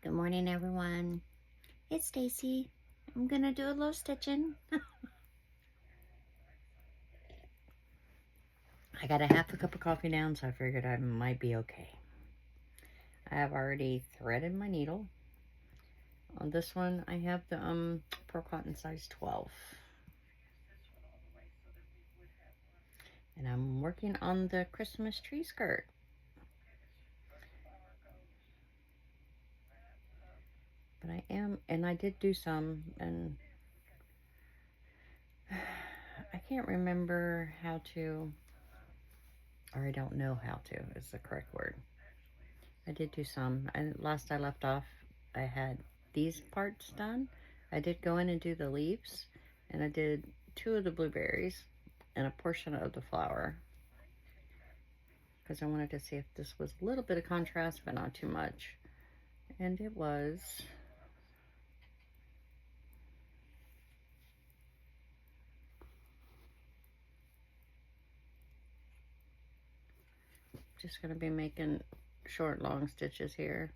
Good morning, everyone. It's Stacy. I'm gonna do a little stitching. I got a half a cup of coffee down, so I figured I might be okay. I have already threaded my needle. On this one, I have the Pearl Cotton size 12. And I'm working on the Christmas tree skirt. But I am, and I did do some, and I can't remember how to, or I don't know how to is the correct word. I did do some, and last I left off, I had these parts done. I did go in and do the leaves, and I did 2 of the blueberries and a portion of the flower, because I wanted to see if this was a little bit of contrast, but not too much. And it was. Just going to be making short, long stitches here.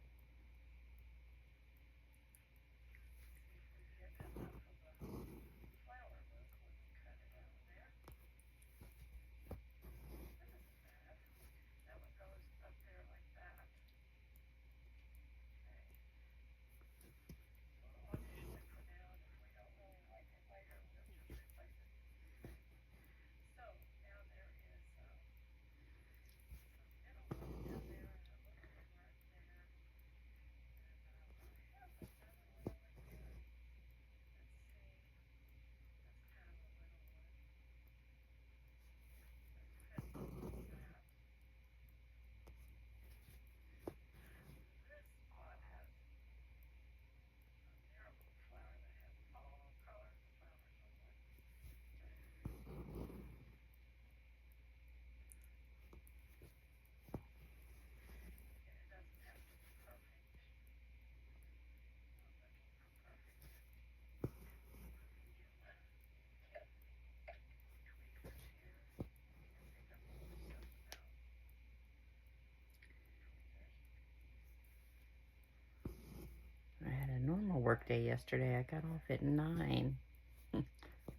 I had a normal work day yesterday. I got off at 9.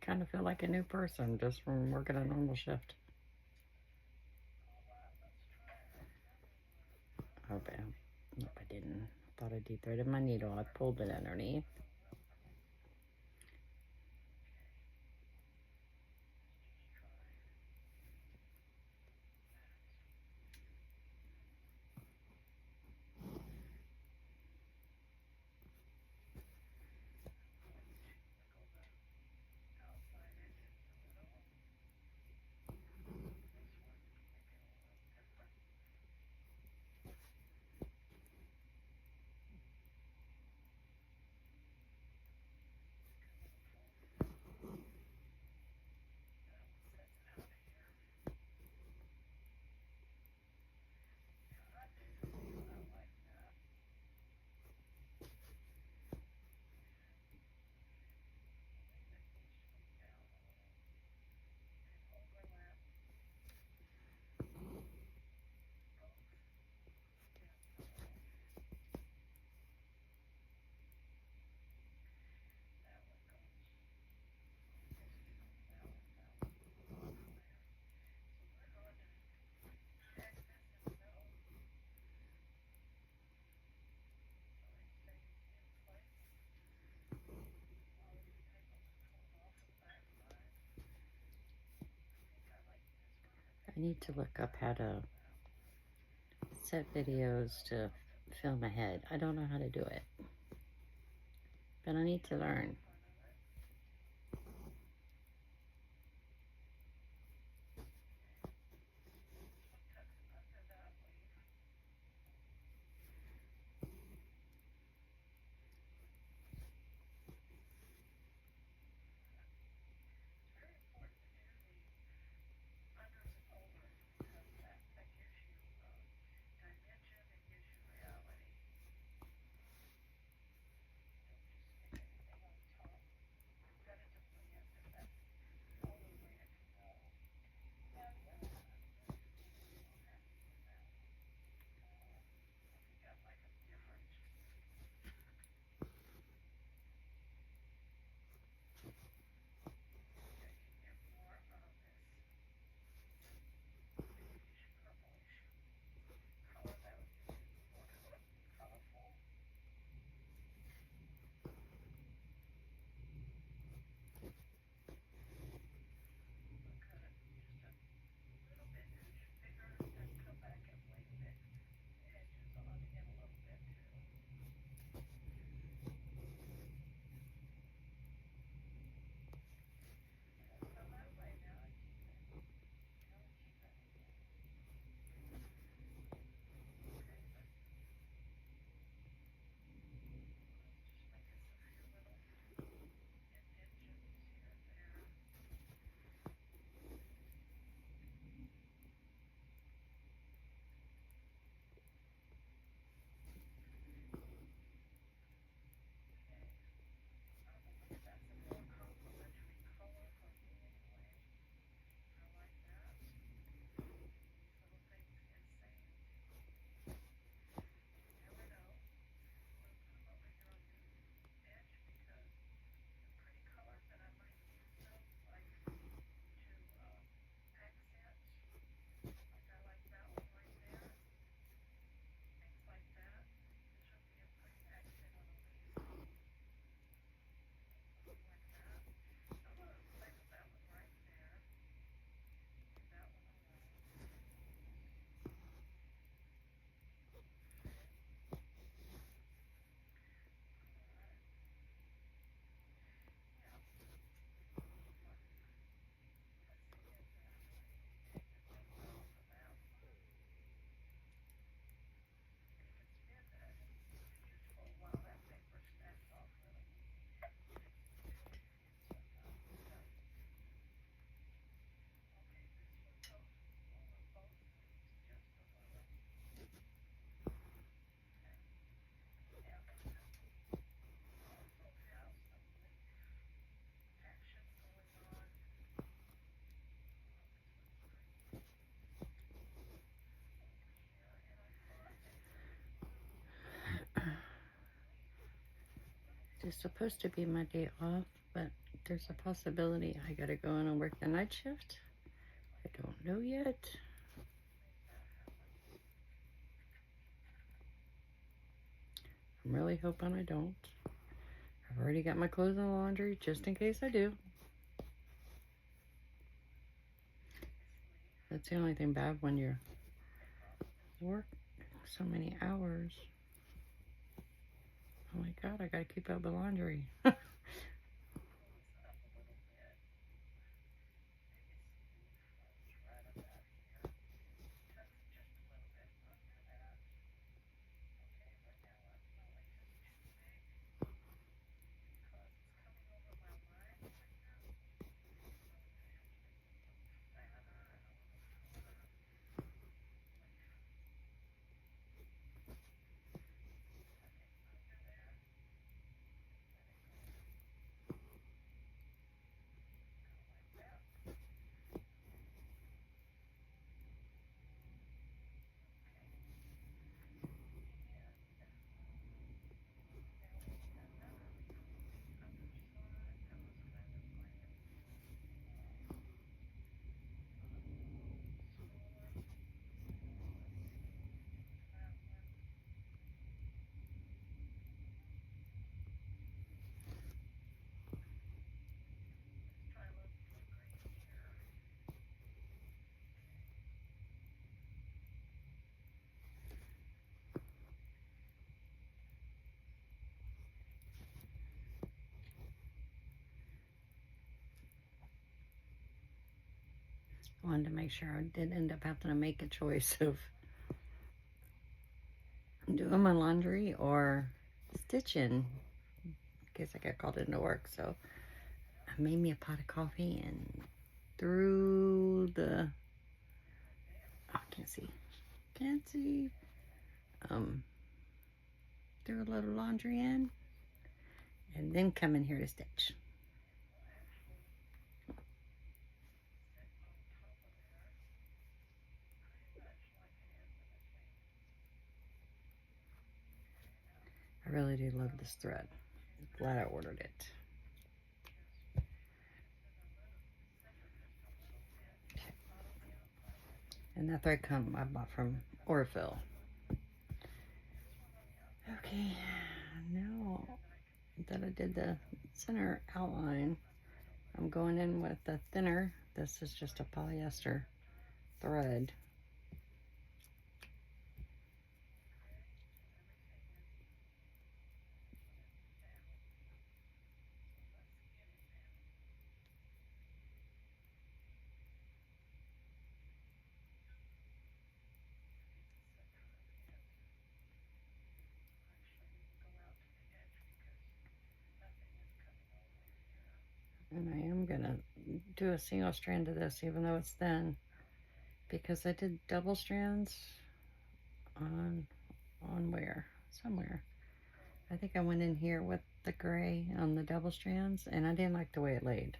Kind of feel like a new person just from working a normal shift. Oh, bam. Nope, I didn't. I thought I de-threaded my needle. I pulled it underneath. I need to look up how to set videos to film ahead. I don't know how to do it, but I need to learn. It's supposed to be my day off, but there's a possibility I gotta go in and work the night shift. I don't know yet. I'm really hoping I don't. I've already got my clothes in the laundry just in case I do. That's the only thing bad when you work so many hours. Oh my God, I gotta keep up with laundry. I wanted to make sure I didn't end up having to make a choice of doing my laundry or stitching in case I got called into work. So I made me a pot of coffee and threw the, oh, I can't see, threw a little laundry in and then come in here to stitch. I really do love this thread. I'm glad I ordered it. And that thread I bought from Orifil. Okay, now that I did the center outline, I'm going in with the thinner. This is just a polyester thread. And I am gonna do a single strand of this even though it's thin, because I did double strands on where? Somewhere. I think I went in here with the gray on the double strands and I didn't like the way it laid.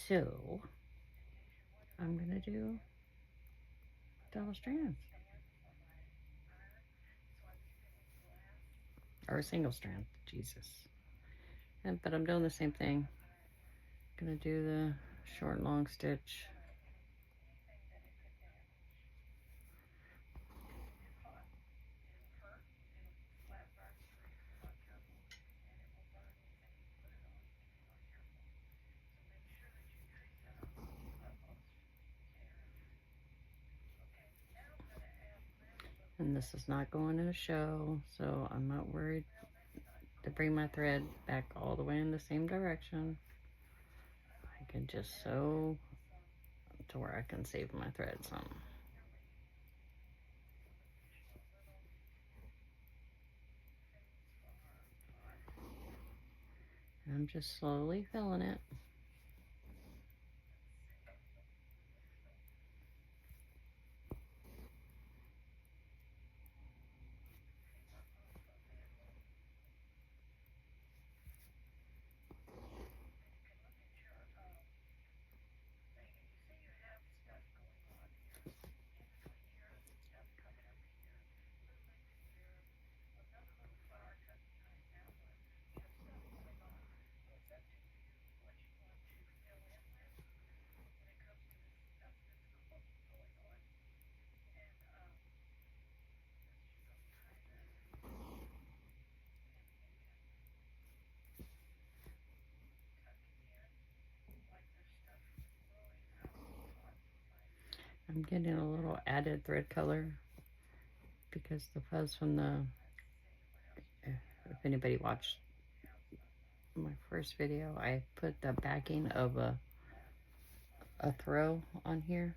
So I'm gonna do double strands. Or a single strand, Jesus. But I'm doing the same thing. Gonna do the short long stitch. And this is not going in a show, so I'm not worried to bring my thread back all the way in the same direction. I can just sew to where I can save my thread some. I'm just slowly filling it. I'm getting a little added thread color because the fuzz from the, if anybody watched my first video, I put the backing of a throw on here.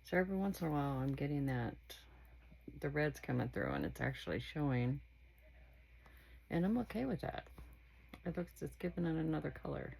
So every once in a while I'm getting that, the red's coming through and it's actually showing. And I'm okay with that. It looks, it's giving it another color.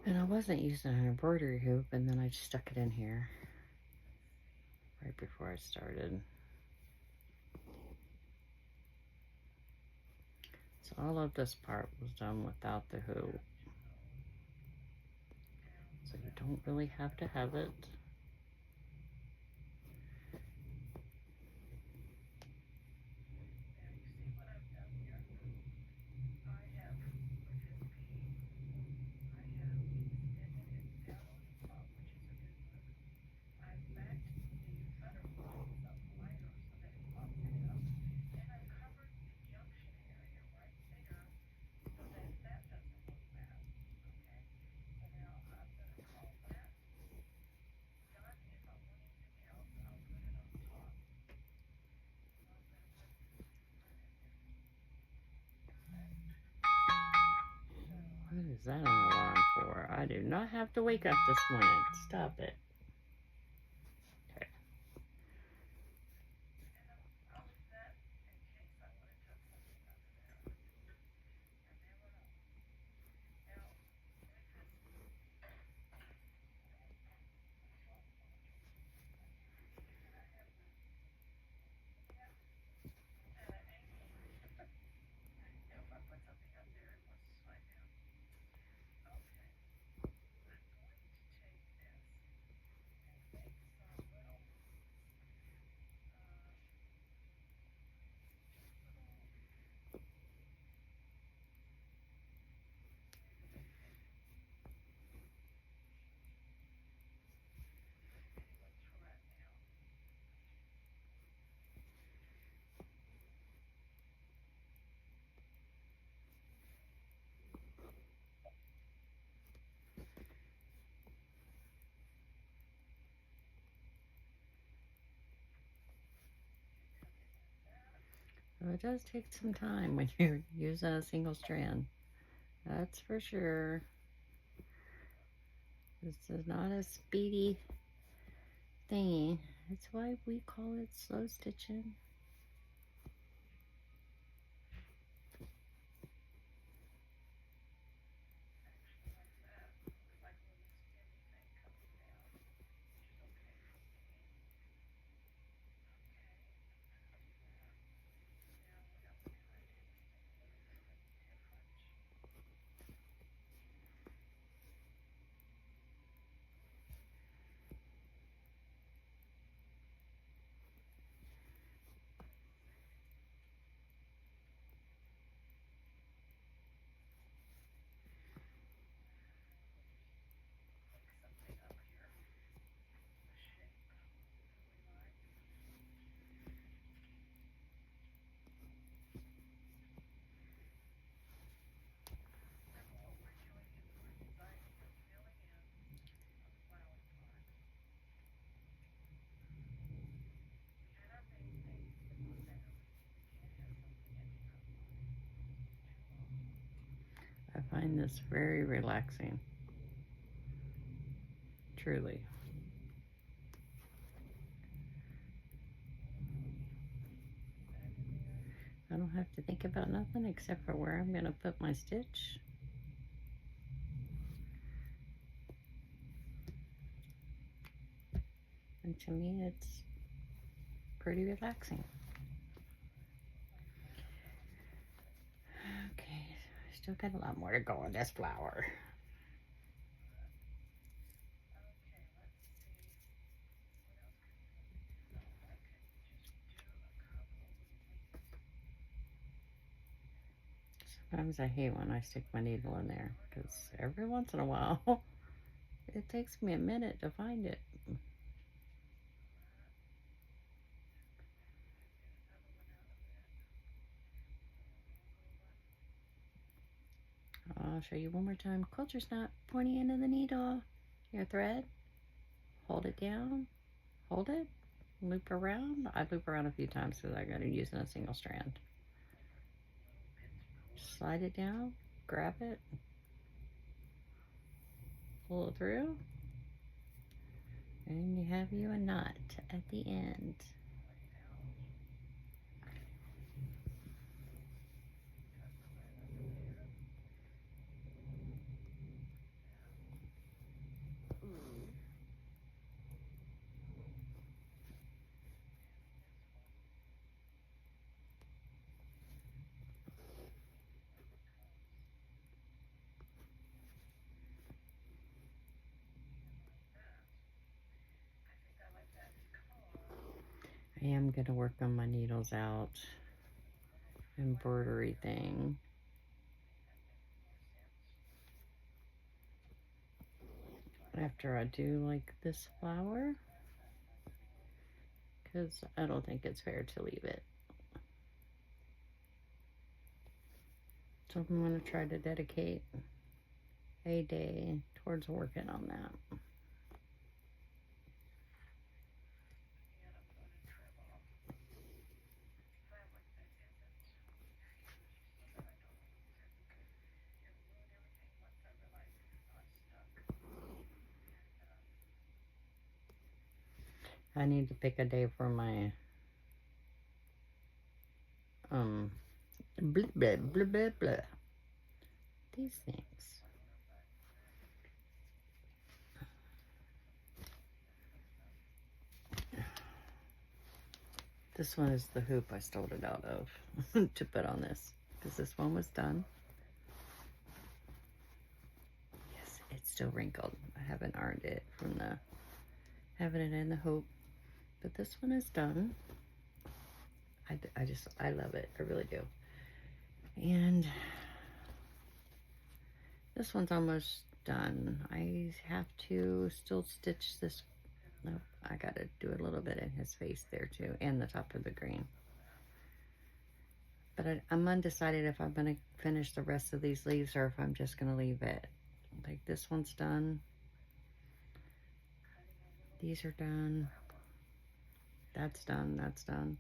And I wasn't using an embroidery hoop, and then I just stuck it in here right before I started. So all of this part was done without the hoop. So you don't really have to have it. What is that an alarm for? I do not have to wake up this morning. Stop it. Okay. Well, it does take some time when you're using a single strand. That's for sure. This is not a speedy thingy. That's why we call it slow stitching. I find this very relaxing. Truly. I don't have to think about nothing except for where I'm going to put my stitch. And to me, it's pretty relaxing. Okay, still got a lot more to go on this flower. Sometimes I hate when I stick my needle in there because every once in a while it takes me a minute to find it. I'll show you one more time. Quilter's not pointing into the needle. Your thread, hold it down, hold it, loop around. I loop around a few times because I got to use a single strand. Slide it down, grab it, pull it through, and you have you a knot at the end. I am going to work on my needles out embroidery thing. After I do like this flower, because I don't think it's fair to leave it. So I'm going to try to dedicate a day towards working on that. I need to pick a day for my blah blah blah blah blah. These things. This one is the hoop I stole it out of to put on this, because this one was done. Yes, it's still wrinkled. I haven't ironed it from the having it in the hoop, but this one is done. I love it. I really do. And this one's almost done. I have to still stitch this. Nope, I gotta do a little bit in his face there too, and the top of the green. But I'm undecided if I'm gonna finish the rest of these leaves or if I'm just gonna leave it. Like this one's done. These are done. That's done. That's done.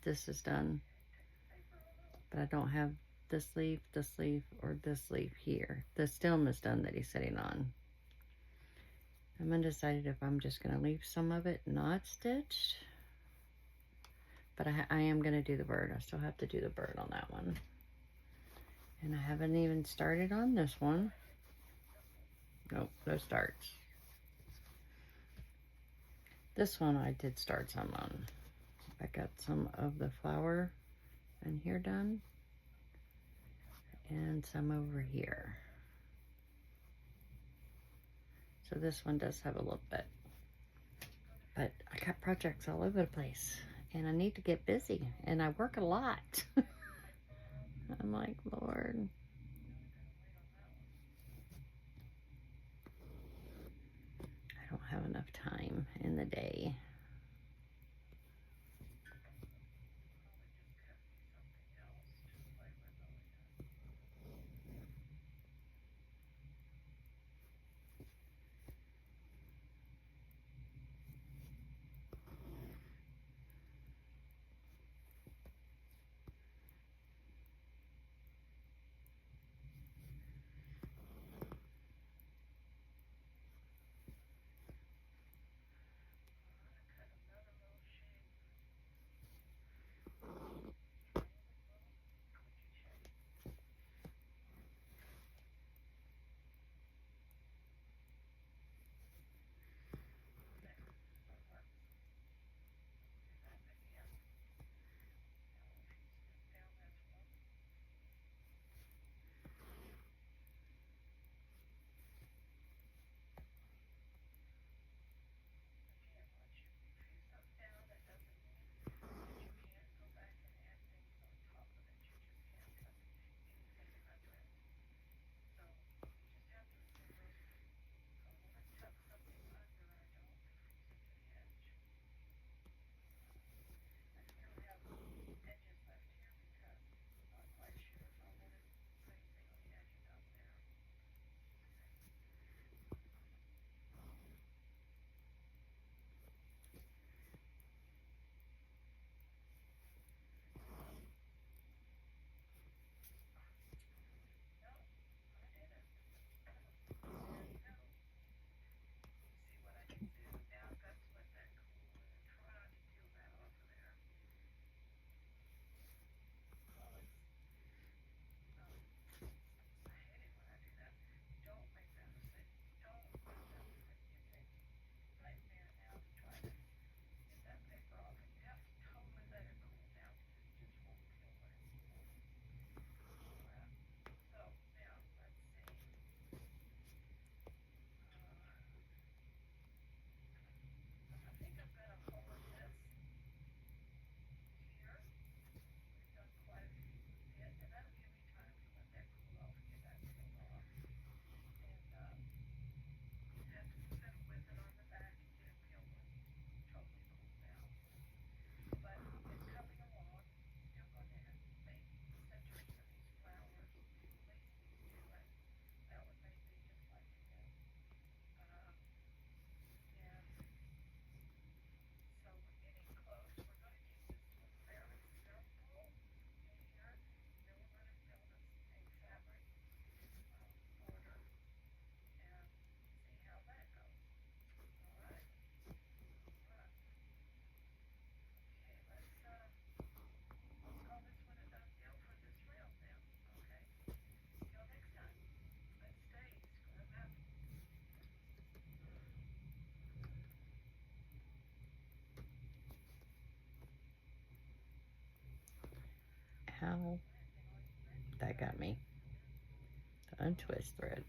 This is done. But I don't have this leaf, or this leaf here. The stem is done that he's sitting on. I'm undecided if I'm just going to leave some of it not stitched. But I am going to do the bird. I still have to do the bird on that one. And I haven't even started on this one. Nope, no starts. This one I did start some on. I got some of the flower in here done. And some over here. So this one does have a little bit. But I got projects all over the place. And I need to get busy. And I work a lot. I'm like, Lord. I don't have enough time in the day. Ow. That got me. The untwist thread.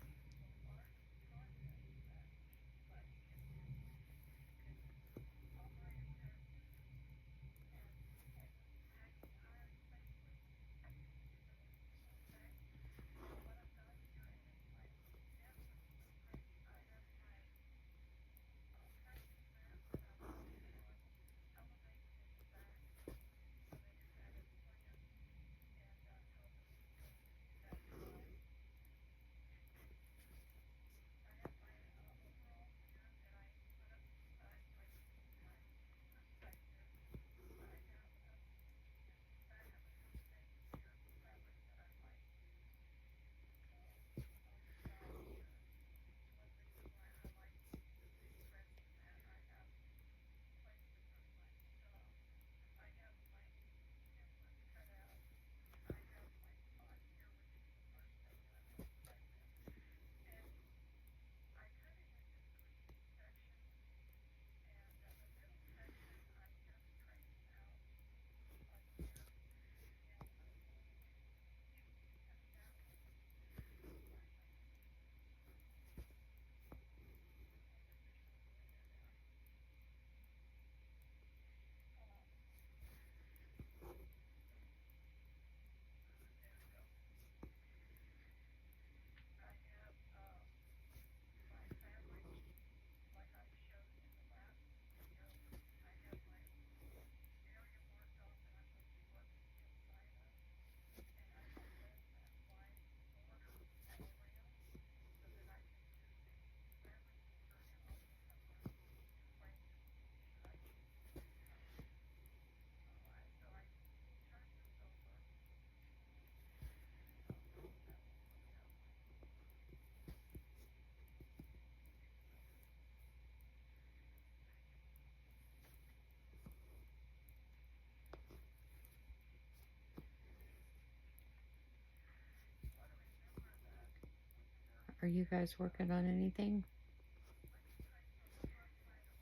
Are you guys working on anything?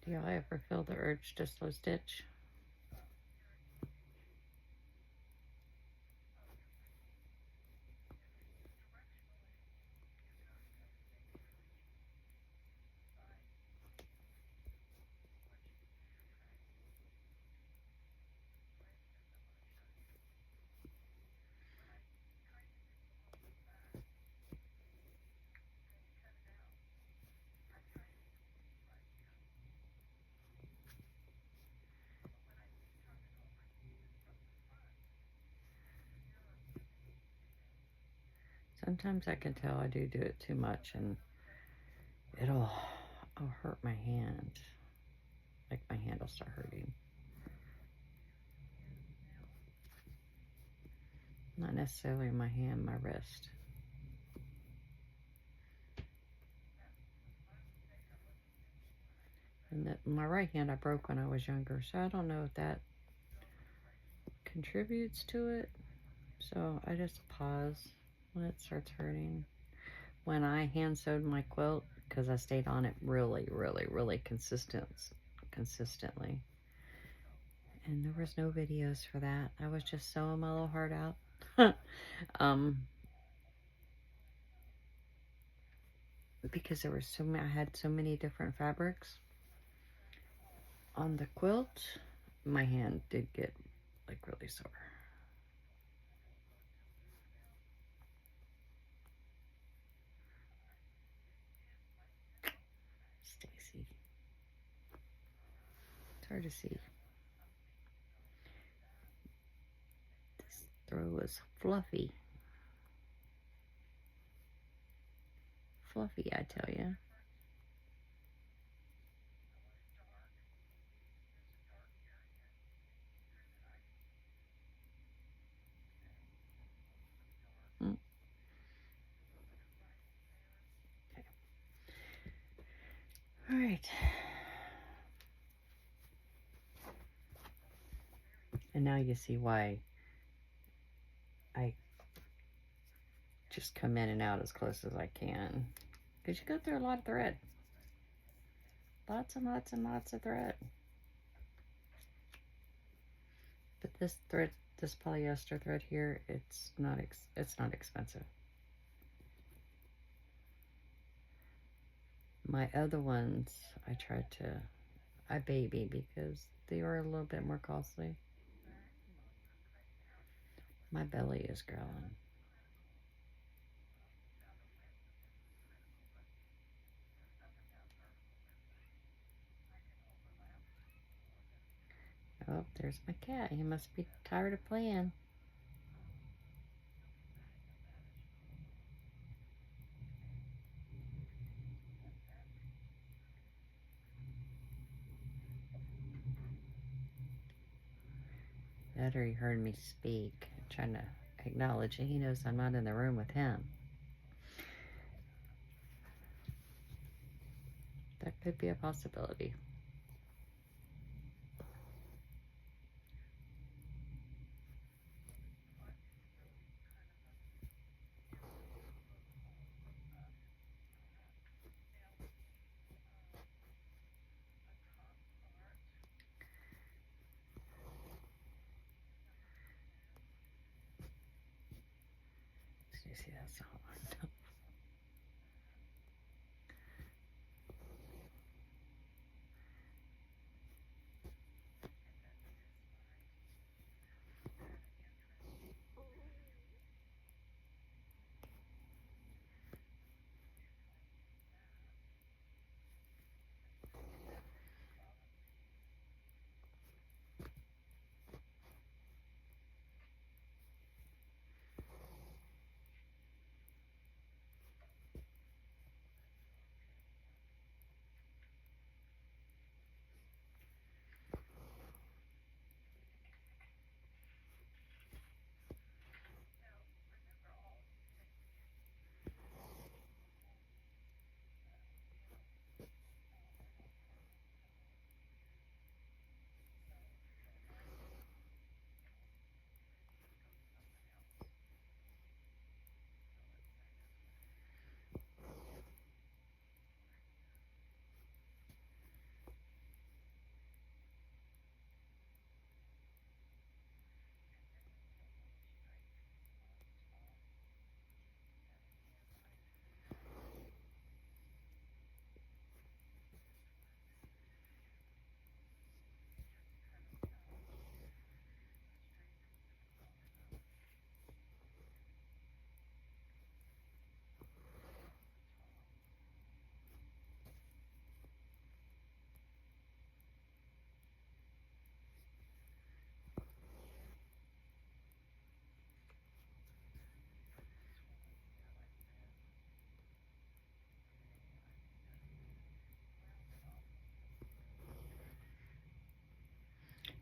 Do y'all ever feel the urge to slow stitch? Sometimes I can tell I do it too much, and it'll hurt my hand. Like my hand will start hurting. Not necessarily my hand, my wrist. And my right hand I broke when I was younger, so I don't know if that contributes to it. So I just pause when it starts hurting. When I hand sewed my quilt, because I stayed on it really consistently. And there was no videos for that. I was just sewing my little heart out. Because there were I had so many different fabrics on the quilt, my hand did get like really sore. Stacy. It's hard to see. This throw is fluffy. Fluffy, I tell you. Mm. Okay. All right. And now you see why I just come in and out as close as I can. Because you go through a lot of thread. Lots and lots and lots of thread. But this thread, this polyester thread here, it's not expensive. My other ones, I baby because they are a little bit more costly. My belly is growling. Oh, there's my cat. He must be tired of playing. That or he heard me speak, trying to acknowledge it. He knows I'm not in the room with him. That could be a possibility. You see, that's not lined up.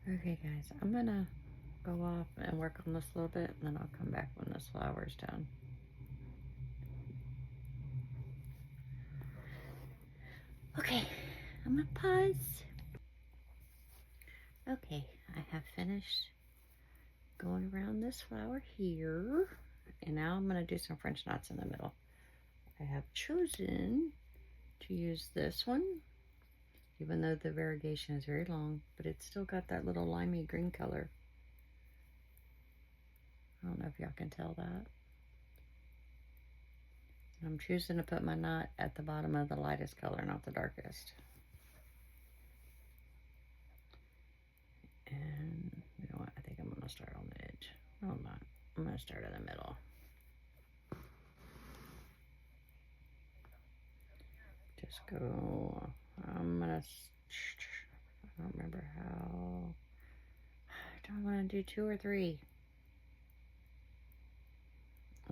Okay, guys, I'm gonna go off and work on this a little bit, and then I'll come back when this flower's done. Okay, I'm gonna pause. Okay, I have finished going around this flower here, and now I'm gonna do some French knots in the middle. I have chosen to use this one, even though the variegation is very long, but it's still got that little limey green color. I don't know if y'all can tell that. I'm choosing to put my knot at the bottom of the lightest color, not the darkest. And you know what? I think I'm going to start on the edge. No, I'm not. I'm going to start in the middle. Just go. I'm going to. I don't remember how. Do I want to do 2 or 3?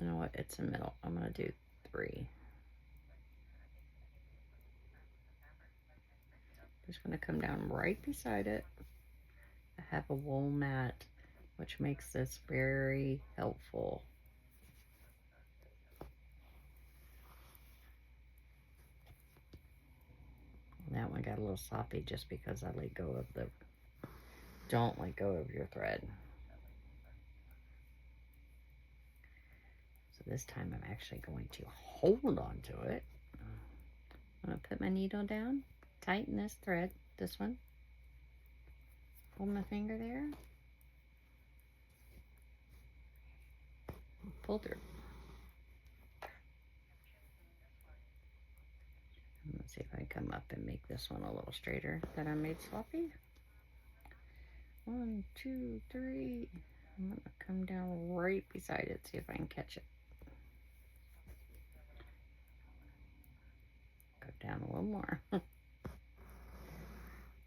You know what? It's in the middle. I'm going to do 3. Just going to come down right beside it. I have a wool mat, which makes this very helpful. That one got a little sloppy just because I let go of the. Don't let go of your thread. So this time I'm actually going to hold on to it. I'm going to put my needle down, tighten this thread, this one. Hold my finger there. Pull through. Let's see if I can come up and make this one a little straighter that I made sloppy. 1, 2, 3. I'm going to come down right beside it, see if I can catch it. Go down a little more.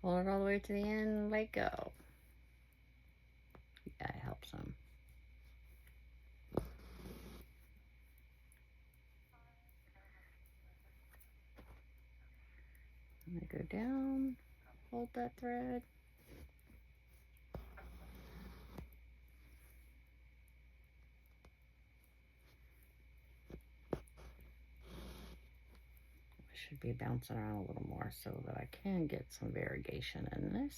Hold it all the way to the end, let go. Yeah, it helps some. I'm going to go down, hold that thread. Should be bouncing around a little more so that I can get some variegation in this.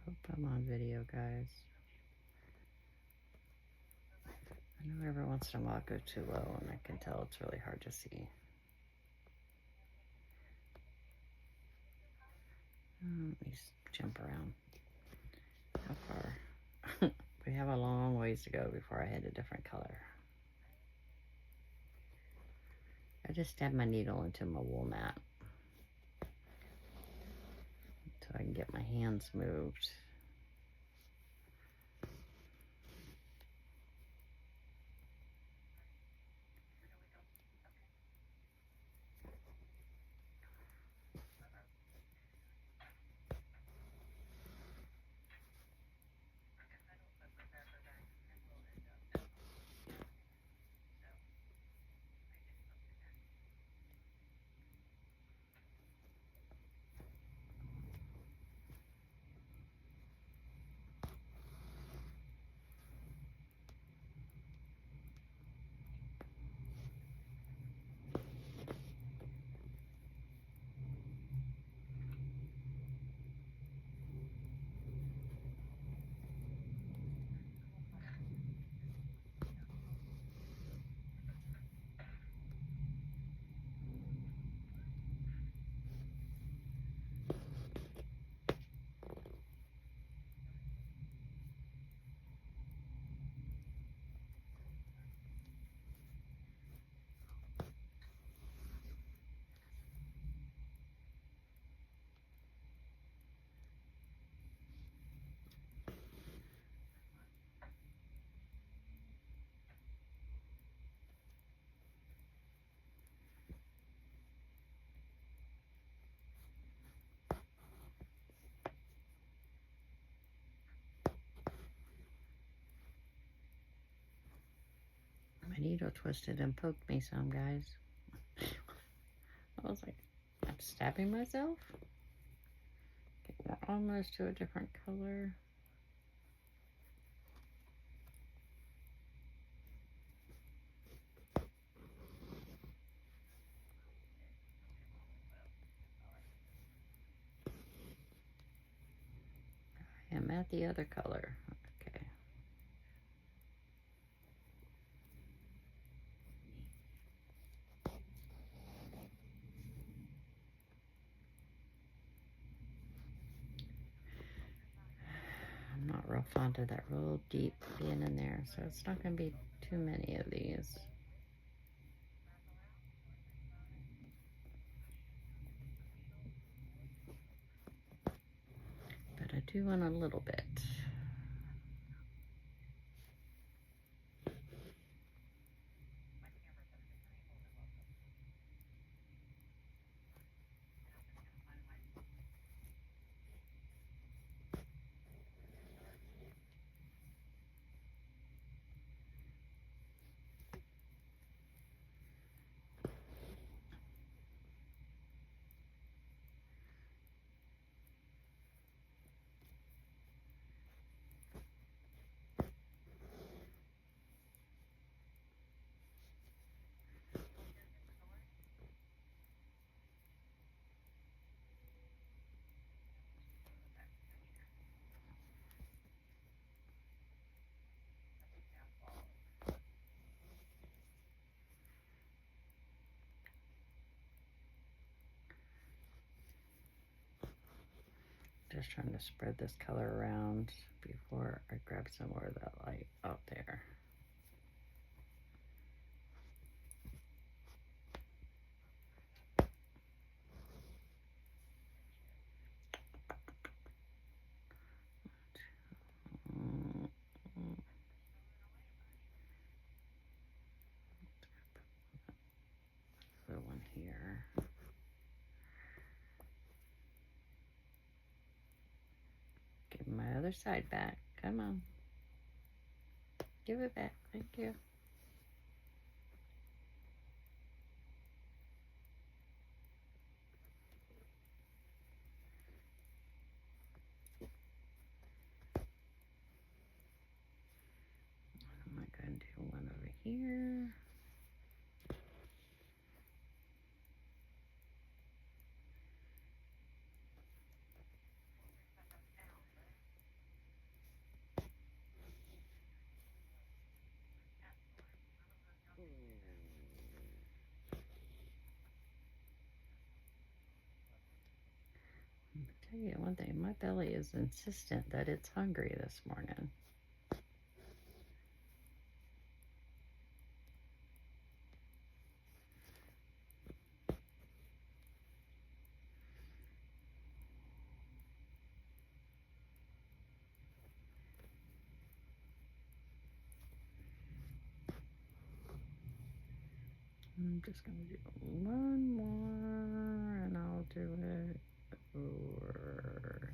Hope I'm on video, guys. I know every once in a while I go too low and I can tell it's really hard to see. Let me jump around. How far? We have a long ways to go before I hit a different color. I just stab my needle into my wool mat so I can get my hands moved. needle twisted and poked me some, guys. I was like, I'm stabbing myself? Okay, we're almost to a different color. I am at the other color. Okay. I'm not real fond of that real deep being in there, so it's not going to be too many of these. But I do want a little bit. Just trying to spread this color around before I grab some more of that light out there. The one here. Give my other side back. Come on. Give it back. Thank you. I'm going to do one over here. I'll tell you one thing, my belly is insistent that it's hungry this morning. I'm just going to do one more and I'll do it over.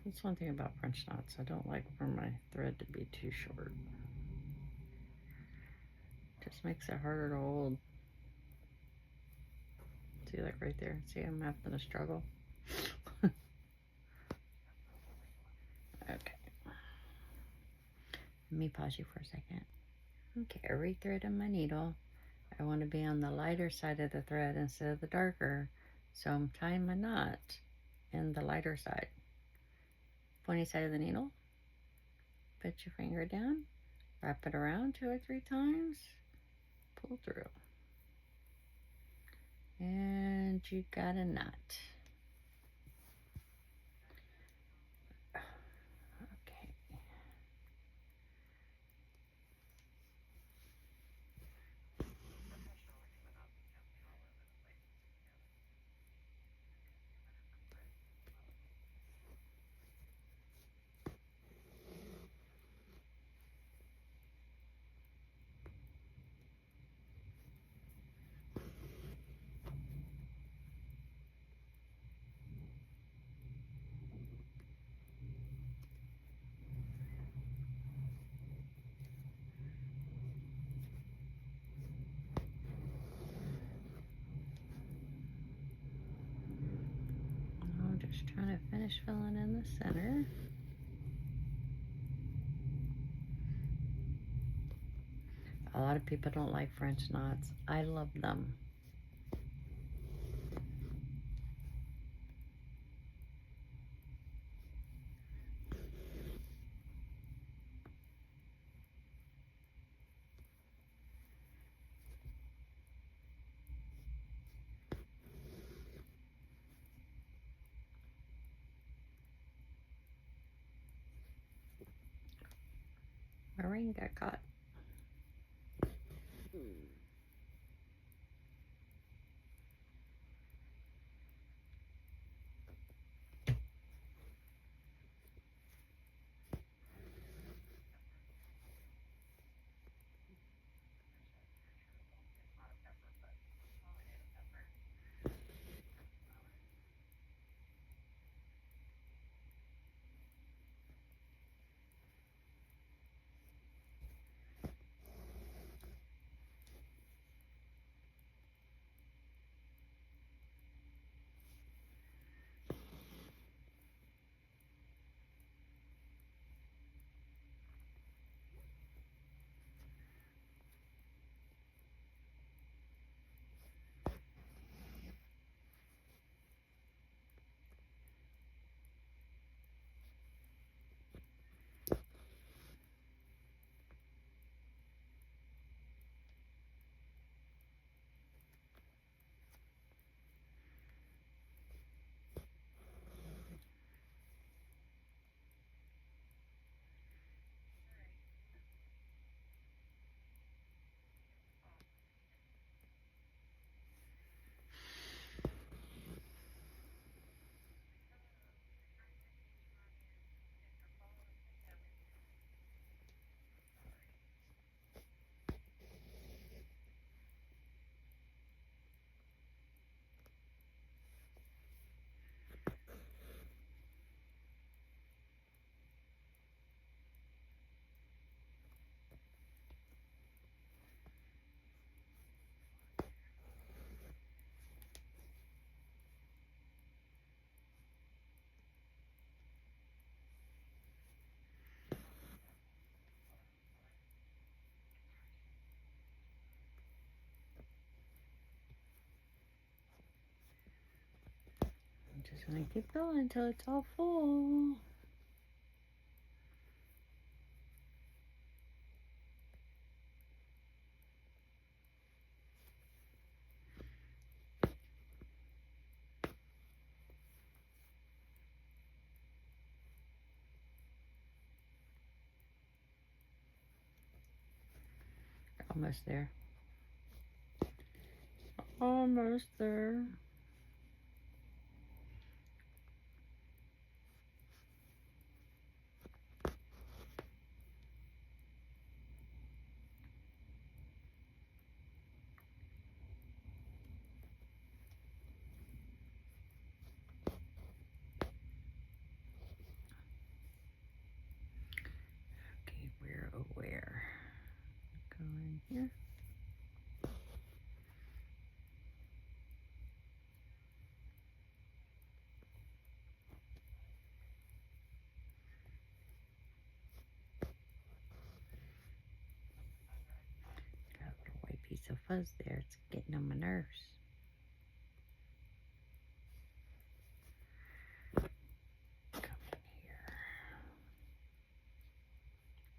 That's one thing about French knots. I don't like for my thread to be too short. Just makes it harder to hold. See, like right there? See, I'm having to struggle. Okay. Let me pause you for a second. Okay, I rethreaded my needle. I want to be on the lighter side of the thread instead of the darker. So I'm tying my knot in the lighter side. Pointy side of the needle. Put your finger down. Wrap it around 2 or 3 times. Pull through. And you got a knot. finish filling in the center. A lot of people don't like French knots. I love them. My ring got caught. I'm just gonna keep going until it's all full. Almost there. Almost there. Okay, where? Go in here. Got a little white piece of fuzz there. It's getting on my nerves. Come in here.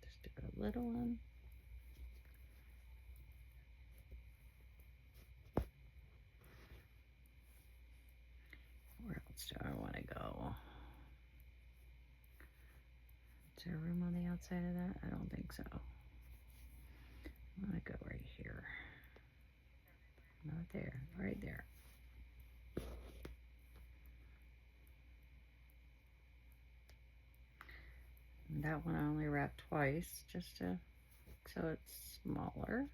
Just do a little one. Where else do I want to go? Is there room on the outside of that? I don't think so. I'm gonna go right here. Not there, right there. And that one I only wrapped twice, just to, so it's smaller.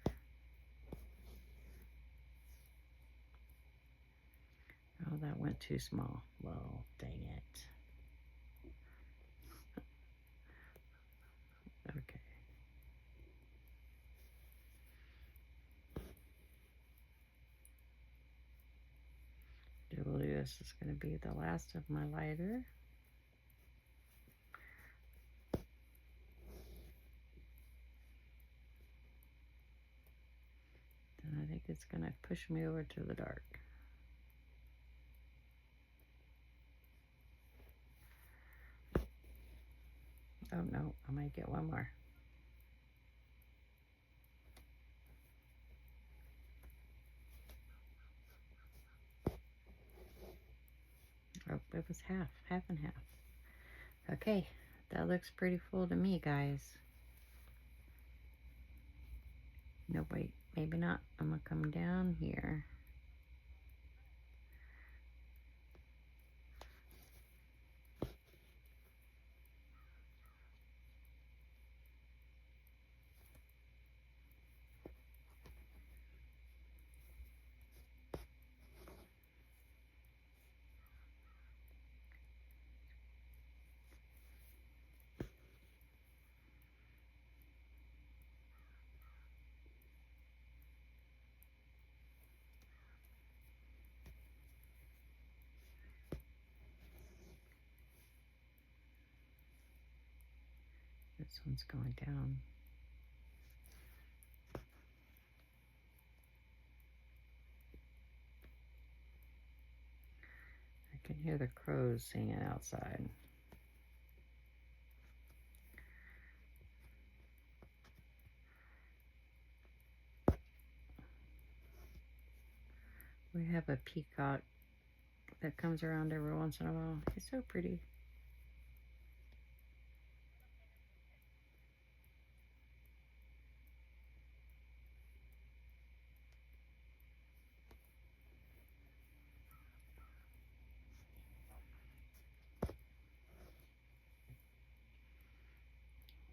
Oh, that went too small. Well, dang it. Okay. This is going to be the last of my lighter. I think it's going to push me over to the dark. Oh no, I might get one more. Oh, it was half and half. Okay, that looks pretty full to me, guys. No, wait, maybe not. I'm gonna come down here. This one's going down. I can hear the crows singing outside. We have a peacock that comes around every once in a while. He's so pretty.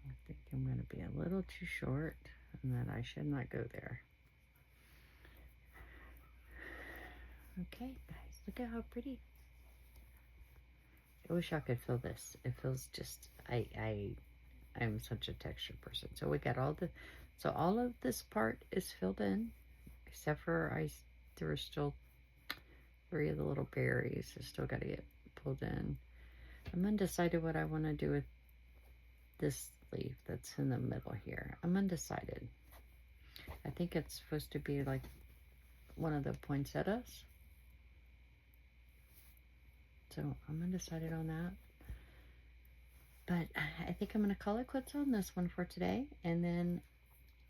I think I'm going to be a little too short and that I should not go there. Okay, guys, look at how pretty. I wish I could feel this. It feels just, I'm such a texture person. So we got all of this part is filled in, except for there are still 3 of the little berries. I still got to get pulled in. I'm undecided what I want to do with this leaf that's in the middle here. I'm undecided. I think it's supposed to be like one of the poinsettias. So I'm undecided on that. But I think I'm going to call it quits on this one for today. And then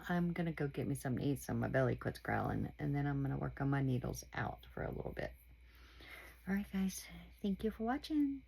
I'm going to go get me something to eat so my belly quits growling. And then I'm going to work on my needles out for a little bit. All right, guys. Thank you for watching.